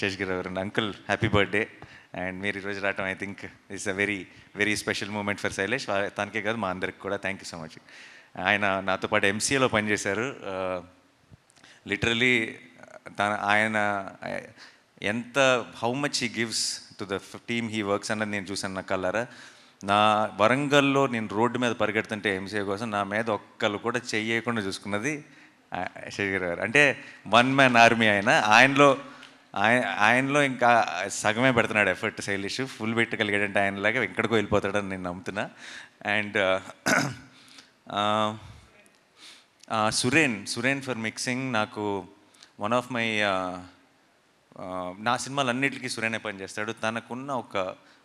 శేషగిరి గారు uncle happy birthday. And మీరు ఈరోజు రావటం I think it's a very very special moment for Shailesh. తనకే కాదు మా అందరికి కూడా థ్యాంక్ యూ సో మచ్. ఆయన నాతో పాటు ఎంసీఏలో పనిచేశారు. లిటరలీ ఆయన ఎంత how much he gives to the team he works అన్నది నేను చూశాను నా కళ్ళారా. నా వరంగల్లో నేను రోడ్డు మీద పరిగెడుతుంటే ఎంసీఏ కోసం నా మీద ఒక్కళ్ళు కూడా చెయ్యకుండా చూసుకున్నది శేషగిరి గారు. అంటే వన్ మ్యాన్ ఆర్మీ ఆయనలో ఇంకా సగమే పెడుతున్నాడు ఎఫర్ట్ శైలేష్. ఫుల్ పెట్టగలిగాడంటే ఆయనలాగా ఎక్కడికో వెళ్ళిపోతాడని నేను నమ్ముతున్నా. And Suren for mixing. నాకు వన్ ఆఫ్ మై నా సినిమాలన్నిటికీ సురేనే పనిచేస్తాడు. తనకున్న ఒక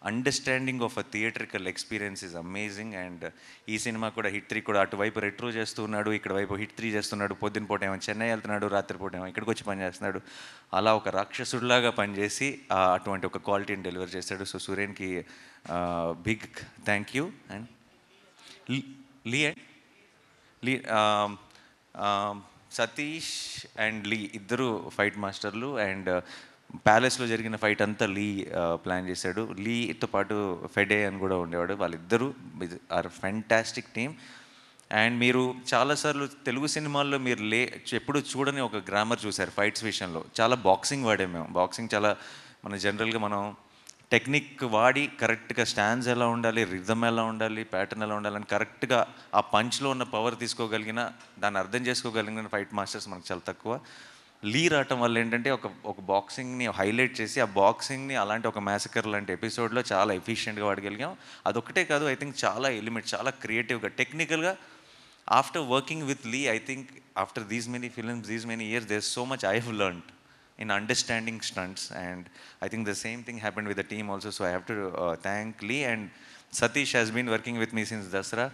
understanding of a theatrical experience is amazing. And ఈ సినిమా కూడా హిట్ 3 కూడా అటువైపు రెట్రో చేస్తున్నాడు, ఇక్కడ వైపు హిట్ 3 చేస్తున్నాడు. పొద్దున పూట ఏమో చెన్నై వెళ్తున్నాడు, రాత్రిపూట ఏమో ఇక్కడికి వచ్చి పనిచేస్తున్నాడు. అలా ఒక రాక్షసుడిలాగా పనిచేసి అటువంటి ఒక క్వాలిటీని డెలివర్ చేశాడు. సో సురేన్కి big thank you. And Lee Satish and Lee ఇద్దరు ఫైట్ మాస్టర్లు. అండ్ ప్యాలెస్లో జరిగిన ఫైట్ అంతా లీ ప్లాన్ చేశాడు. లీతో పాటు ఫెడే అని కూడా ఉండేవాడు. వాళ్ళిద్దరూ ఆర్ ఫ్యాంటాస్టిక్ టీమ్. అండ్ మీరు చాలాసార్లు తెలుగు సినిమాల్లో మీరు ఎప్పుడు చూడని ఒక గ్రామర్ చూశారు ఫైట్స్ విషయంలో. చాలా బాక్సింగ్ వాడాము మేము. బాక్సింగ్ చాలా జనరల్గా మనం టెక్నిక్ వాడి కరెక్ట్గా స్టాండ్స్ ఎలా ఉండాలి, రిథమ్ ఎలా ఉండాలి, ప్యాటర్న్ ఎలా ఉండాలని కరెక్ట్గా ఆ పంచ్లో ఉన్న పవర్ తీసుకోగలిగిన, దాన్ని అర్థం చేసుకోగలిగిన ఫైట్ మాస్టర్స్ మనకు చాలా తక్కువ. లీ రావటం వల్ల ఏంటంటే ఒక బాక్సింగ్ని హైలైట్ చేసి ఆ బాక్సింగ్ని అలాంటి ఒక మ్యాసకర్ లాంటి ఎపిసోడ్లో చాలా ఎఫిషియెంట్గా వాడగలిగాం. అదొక్కటే కాదు, ఐ థింక్ చాలా ఎలిమెంట్, చాలా క్రియేటివ్గా, టెక్నికల్గా. After working with Lee, I think after these many films, these many years, there's so much I have learned in understanding stunts, and I think the same thing happened with the team also. So I have to thank Lee. And Satish has been working with me since Dasra.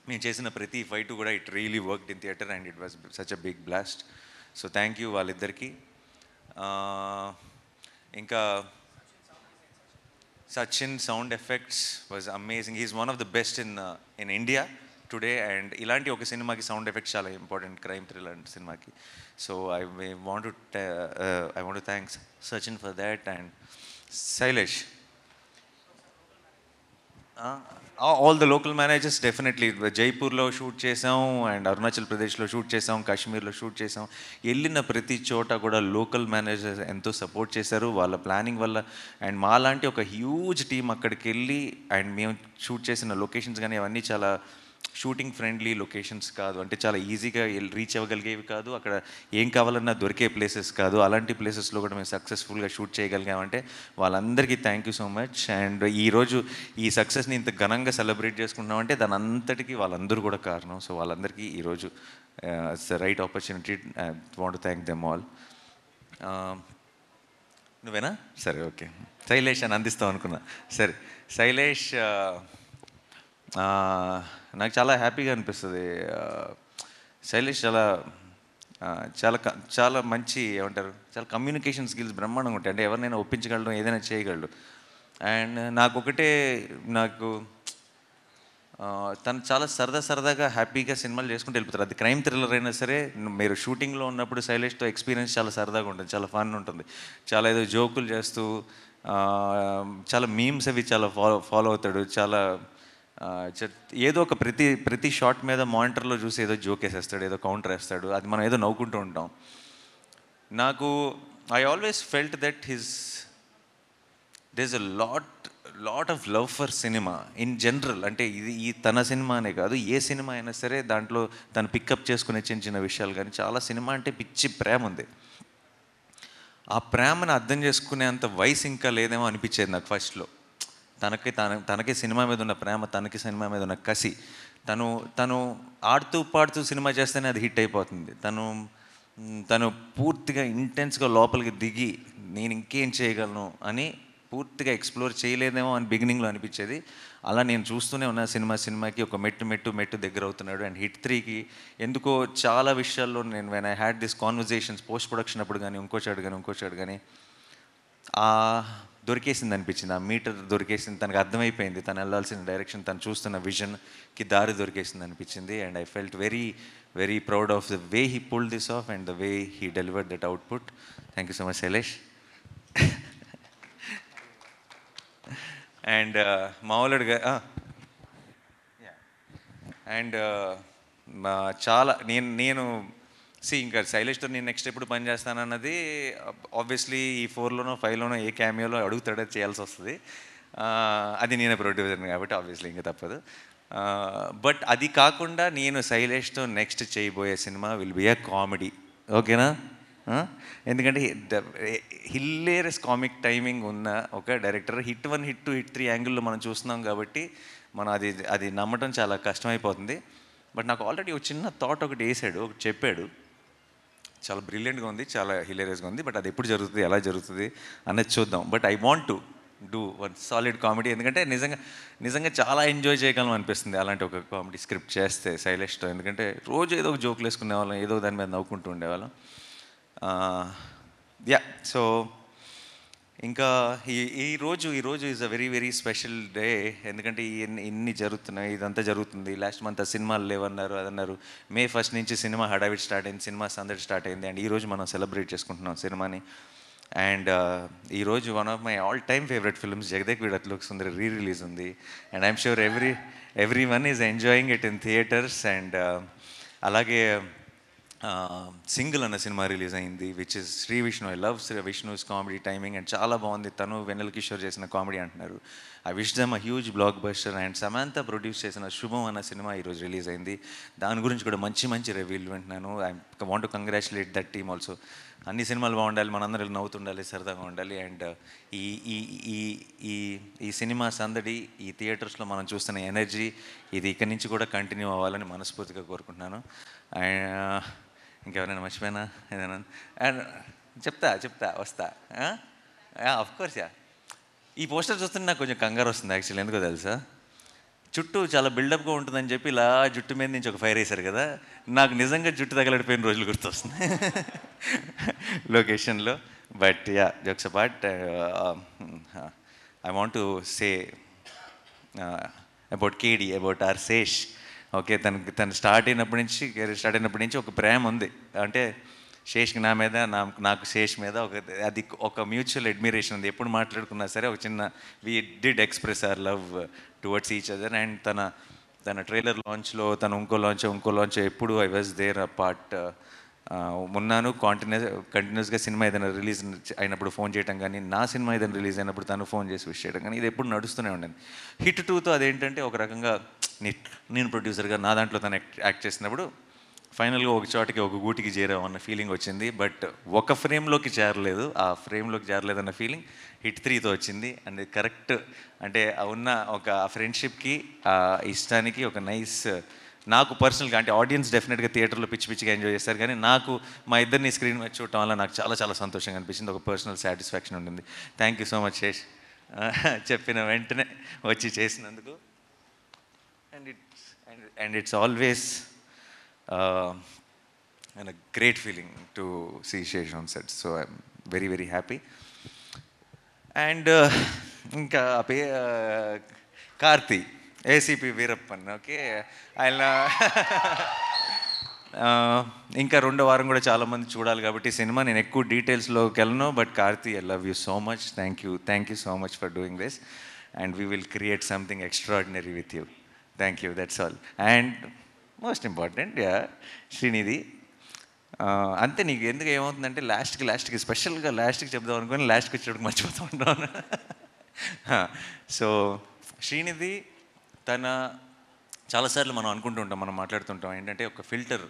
నేను చేసిన ప్రతి fight కూడా it really worked in theatre and it was such a big blast. So thank you వాళ్ళిద్దరికి. ఇంకా Sachin sound effects was amazing. He's one of the best in India today. And ఇలాంటి ఒక సినిమాకి sound effects చాలా important, crime thriller సినిమాకి. So I want to thank Sachin for that. And Sailesh, all the local managers definitely. జైపూర్లో shoot చేసాం, and Arunachal ప్రదేశ్లో shoot చేసాం, కాశ్మీర్లో షూట్ చేసాం. వెళ్ళిన ప్రతి చోట కూడా లోకల్ మేనేజర్స్ ఎంతో సపోర్ట్ చేశారు వాళ్ళ ప్లానింగ్ వల్ల. అండ్ మాలాంటి ఒక హ్యూజ్ టీం అక్కడికి వెళ్ళి, అండ్ మేము షూట్ చేసిన లొకేషన్స్ కానీ అవన్నీ చాలా షూటింగ్ ఫ్రెండ్లీ లొకేషన్స్ కాదు, అంటే చాలా ఈజీగా రీచ్ అవ్వగలిగేవి కాదు. అక్కడ ఏం కావాలన్నా దొరికే ప్లేసెస్ కాదు. అలాంటి ప్లేసెస్లో కూడా మేము సక్సెస్ఫుల్గా షూట్ చేయగలిగామంటే వాళ్ళందరికీ thank you so much. And ఈరోజు ఈ సక్సెస్ని ఇంత ఘనంగా సెలబ్రేట్ చేసుకుంటున్నామంటే దాని అంతటికీ వాళ్ళందరూ కూడా కారణం. సో వాళ్ళందరికీ ఈరోజు it's the right opportunity. I want to thank them all. నువ్వేనా? సరే, ఓకే. శైలేష్ అని అందిస్తాం అనుకున్నా. సరే, శైలేష్ నాకు చాలా హ్యాపీగా అనిపిస్తుంది. శైలేష్ చాలా చాలా చాలా మంచి, ఏమంటారు, చాలా కమ్యూనికేషన్ స్కిల్స్ బ్రహ్మాండంగా ఉంటాయి. అంటే ఎవరినైనా ఒప్పించగలడు, ఏదైనా చేయగలడు. అండ్ నాకు తను చాలా సరదాగా హ్యాపీగా సినిమాలు చేసుకుంటూ వెళ్ళిపోతారు. అది క్రైమ్ థ్రిల్లర్ అయినా సరే, మీరు షూటింగ్లో ఉన్నప్పుడు శైలేష్తో ఎక్స్పీరియన్స్ చాలా సరదాగా ఉంటుంది, చాలా ఫన్ ఉంటుంది. చాలా ఏదో జోకులు చేస్తూ చాలా మీమ్స్ అవి చాలా ఫాలో అవుతాడు. చాలా ఏదో ఒక ప్రతి షాట్ మీద మానిటర్లో చూసి ఏదో జోక్ వేసేస్తాడు, ఏదో కౌంటర్ వేస్తాడు. అది మనం ఏదో నవ్వుకుంటూ ఉంటాం. I always felt that there is a lot of love for cinema in general. అంటే ఈ తన సినిమా అనే కాదు, ఏ సినిమా అయినా సరే దాంట్లో తను పికప్ చేసుకునే చిన్న విషయాలు కానీ చాలా సినిమా అంటే పిచ్చి ప్రేమ ఉంది. ఆ ప్రేమను అర్థం చేసుకునేంత వయసు ఇంకా లేదేమో అనిపించేది నాకు ఫస్ట్లో. తనకి సినిమా మీద ఉన్న ప్రేమ, తనకి సినిమా మీద ఉన్న కసి. తను ఆడుతూ పాడుతూ సినిమా చేస్తేనే అది హిట్ అయిపోతుంది. తను పూర్తిగా ఇంటెన్స్గా లోపలికి దిగి నేను ఇంకేం చేయగలను అని పూర్తిగా ఎక్స్ప్లోర్ చేయలేదేమో అని బిగినింగ్లో అనిపించేది. అలా నేను చూస్తూనే ఉన్న సినిమాకి ఒక మెట్టు దగ్గర అవుతున్నాడు. అండ్ హిట్ 3కి ఎందుకో చాలా విషయాల్లో నేను when I had this conversations post production అప్పుడు కానీ ఇంకోచాడు కానీ దొరికేసింది అనిపించింది. ఆ మీటర్ దొరికేసింది, తనకు అర్థమైపోయింది తను వెళ్ళాల్సిన డైరెక్షన్, తను చూస్తున్న విజన్కి దారి దొరికేసింది అనిపించింది. And I felt very very proud of the way he pulled this of and the way he delivered that output. Thank you so much Shailesh. And మామూలుగా అండ్ చాలా నేను ఇంకా శైలేష్తో నేను నెక్స్ట్ ఎప్పుడు పని చేస్తానన్నది ఆబ్వియస్లీ ఈ 4లోనో 5లోనో ఏ క్యామియోలో అడుగుతాడో చేయాల్సి వస్తుంది. అది నేనే ప్రొడ్యూసర్ని కాబట్టి ఆబ్వియస్లీ ఇంకా తప్పదు. బట్ అది కాకుండా నేను శైలేష్తో నెక్స్ట్ చేయబోయే cinema will be a comedy. ఓకేనా? ఎందుకంటే హిల్లేరియస్ కామిక్ టైమింగ్ ఉన్న ఒక డైరెక్టర్ హిట్ 1 హిట్ 2 హిట్ 3 యాంగిల్లో మనం చూస్తున్నాం కాబట్టి మనం అది నమ్మటం చాలా కష్టమైపోతుంది. బట్ నాకు ఆల్రెడీ ఒక చిన్న థాట్ ఒకటి వేసాడు, ఒకటి చెప్పాడు, చాలా బ్రిలియంట్గా ఉంది, చాలా హిలేరియస్గా ఉంది. బట్ అది ఎప్పుడు జరుగుతుంది, ఎలా జరుగుతుంది అన్నది చూద్దాం. But I want to do one solid comedy. ఎందుకంటే నిజంగా చాలా ఎంజాయ్ చేయగలం అనిపిస్తుంది అలాంటి ఒక కామెడీ స్క్రిప్ట్ చేస్తే శైలేష్తో. ఎందుకంటే రోజు ఏదో ఒక జోకులు వేసుకునే వాళ్ళం, ఏదో దాని మీద నవ్వుకుంటూ ఉండేవాళ్ళం. యా, సో ఇంకా ఈరోజు is a very very special day. ఎందుకంటే ఇన్ని జరుగుతున్నాయి, ఇదంతా జరుగుతుంది. లాస్ట్ మంత్ ఆ సినిమాలు లేవన్నారు, అదన్నారు. May 1 నుంచి సినిమా హడావిడి స్టార్ట్ అయింది, సినిమా సందడి స్టార్ట్ అయింది. అండ్ ఈరోజు మనం సెలబ్రేట్ చేసుకుంటున్నాం సినిమాని. అండ్ ఈరోజు one of my all time favourite films Jagadek Veeda Athiloka Sundari release ఉంది. And I'm sure everyone is enjoying it in theatres. And అలాగే సింగిల్ అన్న సినిమా రిలీజ్ అయింది, which is Sri Vishnu. I love Sri Vishnu's comedy timing and చాలా బాగుంది. తను వెన్నెల కిషోర్ చేసిన కామెడీ అంటున్నారు. I wish them a huge blockbuster. And Samantha produce చేసిన శుభం అన్న సినిమా ఈరోజు రిలీజ్ అయింది. దాని గురించి కూడా మంచి రివ్యూలు వింటున్నాను. I want to congratulate that team also. అన్ని సినిమాలు బాగుండాలి, మనందరూ నవ్వుతుండాలి, సరదాగా ఉండాలి. అండ్ ఈ ఈ ఈ ఈ ఈ సినిమా సందడి, ఈ థియేటర్స్లో మనం చూస్తున్న ఎనర్జీ, ఇది ఇక్కడి నుంచి కూడా కంటిన్యూ అవ్వాలని మనస్ఫూర్తిగా కోరుకుంటున్నాను. అండ్ ఇంకెవరైనా మర్చిపోయినా ఏదైనా అండ్ చెప్తా వస్తా. Of course yeah. ఈ పోస్టర్ చూస్తుంటే నాకు కొంచెం కంగారు వస్తుంది యాక్చువల్లీ. ఎందుకో తెలుసా? చుట్టూ చాలా బిల్డప్గా ఉంటుందని చెప్పి ఇలా జుట్టు మీద నుంచి ఒక ఫైర్ వేశారు కదా, నాకు నిజంగా జుట్టు తగలడిపోయిన రోజులు గుర్తొస్తుంది లొకేషన్లో. But yeah, jokes apart, I want to say about Kedi, about R Sesh. Okay, తను స్టార్ట్ అయినప్పటి నుంచి ఒక ప్రేమ ఉంది. అంటే శేష్కి నా మీద, నాకు శేష్ మీద ఒక మ్యూచువల్ అడ్మిరేషన్ ఉంది. ఎప్పుడు మాట్లాడుకున్నా సరే ఒక చిన్న we did express our love towards each other. And తన ట్రైలర్ లాంచ్లో, తన ఇంకో లాంచ్ ఎప్పుడు I was there a part ఉన్నాను. కంటిన్యూస్గా సినిమా ఏదైనా రిలీజ్ అయినప్పుడు ఫోన్ చేయడం కానీ, నా సినిమా ఏదైనా రిలీజ్ అయినప్పుడు తను ఫోన్ చేసి విష్ చేయడం కానీ, ఇది ఎప్పుడు నడుస్తూనే ఉండేది. హిట్ 2తో అదేంటంటే ఒక రకంగా నేను ప్రొడ్యూసర్గా నా దాంట్లో తను యాక్ట్ చేసినప్పుడు ఫైనల్గా ఒక చోటికి, ఒక గూటికి చేరామన్న ఫీలింగ్ వచ్చింది. బట్ ఒక ఫ్రేమ్లోకి చేరలేదు, ఆ ఫ్రేమ్లోకి చేరలేదన్న ఫీలింగ్ హిట్ 3తో వచ్చింది. అండ్ కరెక్ట్ అంటే ఉన్న ఒక ఫ్రెండ్షిప్కి, ఆ ఇష్టానికి ఒక నైస్, నాకు పర్సనల్గా అంటే ఆడియన్స్ డెఫినెట్గా థియేటర్లో పిచ్చిగా ఎంజాయ్ చేస్తారు, కానీ నాకు మా ఇద్దరిని స్క్రీన్ మీద చూడటం వల్ల నాకు చాలా సంతోషంగా అనిపించింది. ఒక పర్సనల్ సాటిస్ఫాక్షన్ ఉండింది. Thank you so much Sesh, చెప్పిన వెంటనే వచ్చి చేసినందుకు. And it's always and a great feeling to see Shesh on set. So I'm very happy. And ఇంకా కార్తీ, ఏసీపీ వీరప్పన్. ఓకే, ఆయన ఇంకా 2వ వారం కూడా చాలామంది చూడాలి కాబట్టి సినిమా నేను ఎక్కువ డీటెయిల్స్లోకి వెళ్ళను. But Karthi, I love you so much. Thank you so much for doing this. And we will create something extraordinary with you. Thank you, that's all. And most important, Srinidhi. అంతే, నీకు ఎందుకు ఏమవుతుందంటే లాస్ట్కి స్పెషల్గా లాస్ట్కి చెప్దాం అనుకుని లాస్ట్కి వచ్చేటప్పుడు మర్చిపోతూ ఉంటాను. సో శ్రీనిధి చాలాసార్లు మనం అనుకుంటూ ఉంటాం, మనం మాట్లాడుతుంటాం ఏంటంటే ఒక ఫిల్టర్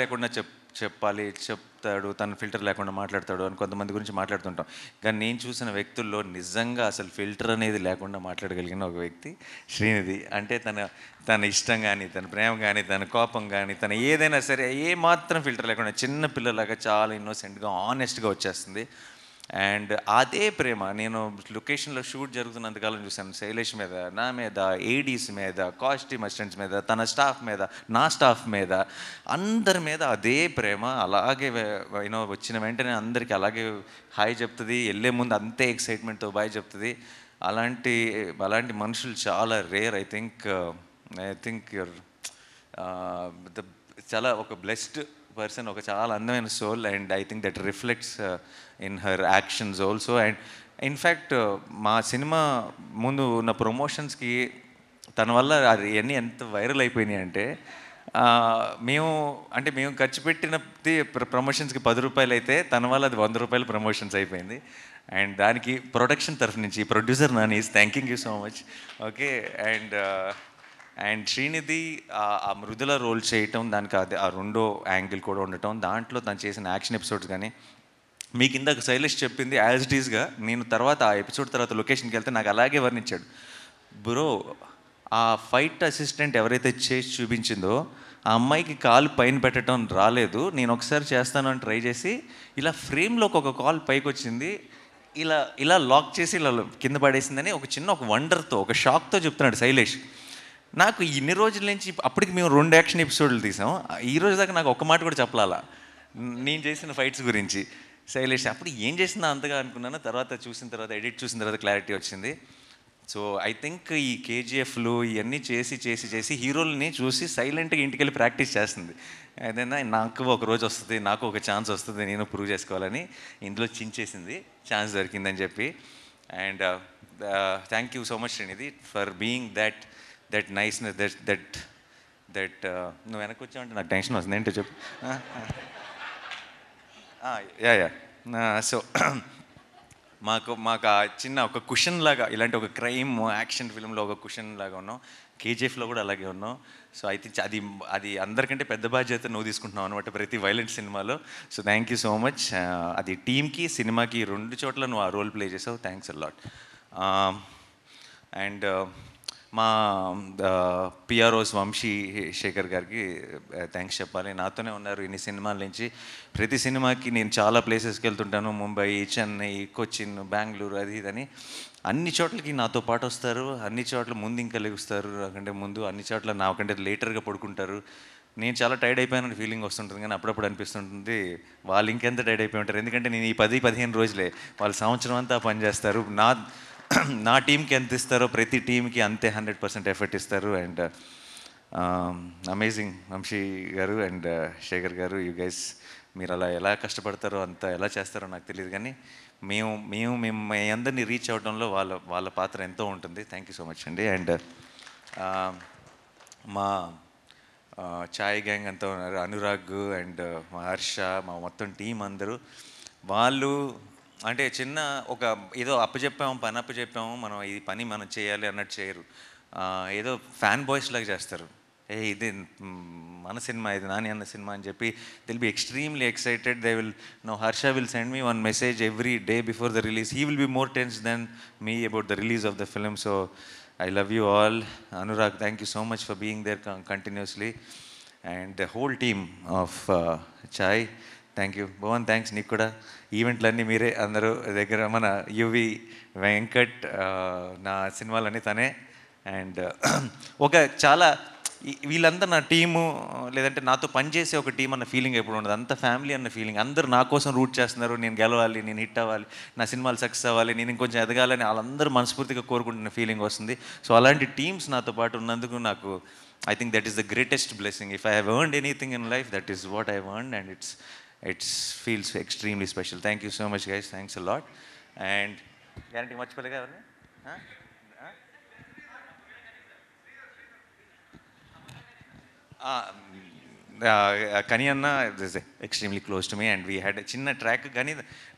లేకుండా చెప్తాడు, తను ఫిల్టర్ లేకుండా మాట్లాడతాడు అని కొంతమంది గురించి మాట్లాడుతుంటాం. కానీ నేను చూసిన వ్యక్తుల్లో నిజంగా అసలు ఫిల్టర్ అనేది లేకుండా మాట్లాడగలిగిన ఒక వ్యక్తి శ్రీనిధి. అంటే తన ఇష్టం కానీ, తన ప్రేమ కానీ, తన కోపం కానీ, తన ఏదైనా సరే ఏ మాత్రం ఫిల్టర్ లేకుండా చిన్న పిల్లలాగా చాలా ఇన్నోసెంట్గా ఆనెస్ట్గా వచ్చేస్తుంది. అండ్ అదే ప్రేమ నేను లొకేషన్లో షూట్ జరుగుతున్నంతకాలం చూశాను. శైలేష్ మీద, నా మీద, ఏడీస్ మీద, కాస్ట్యూమ్ అసిస్టెంట్స్ మీద, తన స్టాఫ్ మీద, నా స్టాఫ్ మీద, అందరి మీద అదే ప్రేమ. అలాగే వచ్చిన వెంటనే అందరికీ అలాగే హాయ్ చెప్తుంది, వెళ్ళే ముందు అంతే ఎక్సైట్మెంట్తో బాయ్ చెప్తుంది. అలాంటి మనుషులు చాలా రేర్. ఐ థింక్ యూర్ చాలా ఒక బ్లెస్డ్ పర్సన్, ఒక చాలా అందమైన soul. And I think that reflects in her actions also. And in fact మా సినిమా ముందు ఉన్న ప్రమోషన్స్కి తన వల్ల అది అన్నీ ఎంత వైరల్ అయిపోయినాయి అంటే మేము అంటే మేము ఖర్చు పెట్టినది ప్రమోషన్స్కి 10 రూపాయలు అయితే తన వల్ల అది 100 రూపాయలు ప్రమోషన్స్ అయిపోయింది. అండ్ దానికి ప్రొడక్షన్ తరఫు నుంచి producer Nani is thanking you so much. Okay. And Srinidhi ఆ మృదుల రోల్ చేయటం, దానికి అది ఆ రెండో యాంగిల్ కూడా ఉండటం, దాంట్లో తను చేసిన యాక్షన్ ఎపిసోడ్స్ కానీ, మీకు ఇందాక శైలేష్ చెప్పింది యాజ్ ఇట్ ఈస్గా నేను తర్వాత ఆ ఎపిసోడ్ తర్వాత లొకేషన్కి వెళ్తే నాకు అలాగే వర్ణించాడు. బ్రో, ఆ ఫైట్ అసిస్టెంట్ ఎవరైతే చేసి చూపించిందో ఆ అమ్మాయికి కాలు పైన పెట్టడం రాలేదు, నేను ఒకసారి చేస్తాను అని ట్రై చేసి ఇలా ఫ్రేమ్లోకి ఒక కాల్ పైకి వచ్చింది, ఇలా ఇలా లాక్ చేసి ఇలా కింద పడేసిందని ఒక వండర్తో ఒక షాక్తో చెప్తున్నాడు శైలేష్. నాకు ఇన్ని రోజుల నుంచి అప్పటికి మేము 2 యాక్షన్ ఎపిసోడ్లు తీసాం, ఈ రోజు దాకా నాకు ఒక్క మాట కూడా చెప్పాలా నేను చేసిన ఫైట్స్ గురించి. శైలేష్ అప్పుడు ఏం చేసిందా అంతగా అనుకున్నాను, తర్వాత ఎడిట్ చూసిన తర్వాత క్లారిటీ వచ్చింది. సో ఐ థింక్ ఈ కేజీఎఫ్లు ఇవన్నీ చేసి హీరోలని చూసి సైలెంట్గా ఇంటికి వెళ్ళి ప్రాక్టీస్ చేస్తుంది. ఏదైనా నాకు ఒక రోజు వస్తుంది, నాకు ఒక ఛాన్స్ వస్తుంది, నేను ప్రూవ్ చేసుకోవాలని ఇందులో చించేసింది, ఛాన్స్ దొరికిందని చెప్పి. And thank you so much Srinidhi for being that niceness that నువ్వు వెనక్కి వచ్చావంటే నాకు టెన్షన్ వస్తుంది ఏంటో చెప్పు. యా. సో మాకు ఆ చిన్న ఒక కుషన్ లాగా, ఇలాంటి ఒక క్రైమ్ యాక్షన్ ఫిల్మ్లో ఒక కుషన్ లాగా ఉన్నాం, కేజీఎఫ్లో కూడా అలాగే ఉన్నాం. సో ఐ థింక్ అది అందరికంటే పెద్ద బాధ్యత నువ్వు తీసుకుంటున్నావు అనమాట ప్రతి వైలెంట్ సినిమాలో. So thank you so much. అది టీమ్కి సినిమాకి 2 చోట్ల నువ్వు ఆ రోల్ ప్లే చేసావు, థ్యాంక్స్ అ లాట్. అండ్ మా పిఆర్ఓస్ వంశీ శేఖర్ గారికి థ్యాంక్స్ చెప్పాలి. నాతోనే ఉన్నారు ఇన్ని సినిమాల నుంచి. ప్రతి సినిమాకి నేను చాలా ప్లేసెస్కి వెళ్తుంటాను, ముంబై, చెన్నై, కొచ్చిన్, బెంగళూరు, అది ఇదని అన్ని చోట్లకి నాతో పాటు వస్తారు. అన్ని చోట్ల ముందు ఇంకా లెగుస్తారు నాకంటే ముందు, అన్ని చోట్ల నాకంటే లేటర్గా పడుకుంటారు. నేను చాలా టైర్డ్ అయిపోయానని ఫీలింగ్ వస్తుంటుంది, కానీ అప్పుడప్పుడు అనిపిస్తుంటుంది వాళ్ళు ఇంకెంత టైర్డ్ అయిపోయి ఉంటారు, ఎందుకంటే నేను ఈ 10-15 రోజులే, వాళ్ళు సంవత్సరం అంతా పనిచేస్తారు. నా టీంకి ఎంత ఇస్తారో ప్రతి టీంకి అంతే 100% ఎఫర్ట్ ఇస్తారు. అండ్ అమేజింగ్ వంశీ గారు అండ్ శేఖర్ గారు, యూ గైస్ మీరు అలా ఎలా కష్టపడతారో అంత ఎలా చేస్తారో నాకు తెలియదు, కానీ మేము మీ అందరినీ రీచ్ అవ్వడంలో వాళ్ళ పాత్ర ఎంతో ఉంటుంది. థ్యాంక్ యూ సో మచ్ అండి. అండ్ మా ఛాయ్ గ్యాంగ్ అంతా ఉన్నారు, అనురాగ్ అండ్ మా హర్ష, మా మొత్తం టీం అందరూ, వాళ్ళు అంటే చిన్న ఒక ఏదో పని అప్పచెప్పాము మనం ఈ పని మనం చేయాలి అన్నట్టు చేయరు, ఏదో ఫ్యాన్ బాయ్స్ లాగా చేస్తారు. ఇది మన సినిమా, ఇది నాని అన్న సినిమా అని చెప్పి they'll be extremely excited. They will know Harsha will send me one message every day before the release. He will be more tense than me about the release of the film. So I love you all. Anurag, thank you so much for being there continuously. And the whole team of Chai, thank you. Bhuvan, thanks నీకు కూడా. ఈవెంట్లన్నీ మీరే అందరూ దగ్గర, మన UV Venkat, నా సినిమాలన్నీ తనే. And ఒక చాలా వీళ్ళంతా నా టీము, లేదంటే నాతో పనిచేసే ఒక టీం అన్న ఫీలింగ్ ఎప్పుడు ఉండదు, అంత ఫ్యామిలీ అన్న ఫీలింగ్. అందరూ నా కోసం రూట్ చేస్తున్నారు, నేను గెలవాలి, నేను హిట్ అవ్వాలి, నా సినిమాలు సక్సెస్ అవ్వాలి, నేను ఇంకొంచెం ఎదగాలని వాళ్ళందరూ మనస్ఫూర్తిగా కోరుకుంటున్న ఫీలింగ్ వస్తుంది. సో అలాంటి టీమ్స్ నాతో పాటు ఉన్నందుకు నాకు I think that is the greatest blessing. If I have earned anything in life, that is what I have earned, and it feels extremely special. Thank you so much, guys. Thanks a lot. And guarantee much palega avarni? Kani Anna is extremely close to me, and we had a chinna track. Kani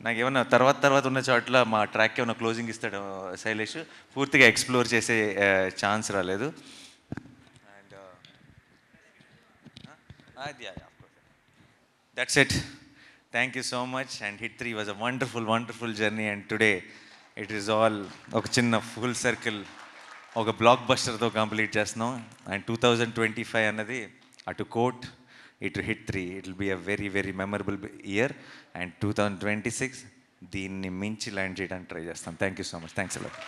నాకు ఏమన్నా తర్వాత ఉన్న చోట్ల మా track ఏమన్నా closing ఇస్తాడు శైలేష్, పూర్తిగా explore చేసే ఛాన్స్ రాలేదు. Yeah, of course. That's it. Thank you so much. And Hit 3 was a wonderful journey. And today, it is all ఒక చిన్న ఫుల్ సర్కిల్, ఒక బ్లాక్ బస్టర్తో కంప్లీట్ చేస్తున్నాం. అండ్ 2025 అన్నది అటు కోట్, ఇటు Hit 3, it will be a very memorable year. And 2026 దీన్ని మించి land చేయడానికి ట్రై చేస్తాం. Thank you so much. Thanks a lot.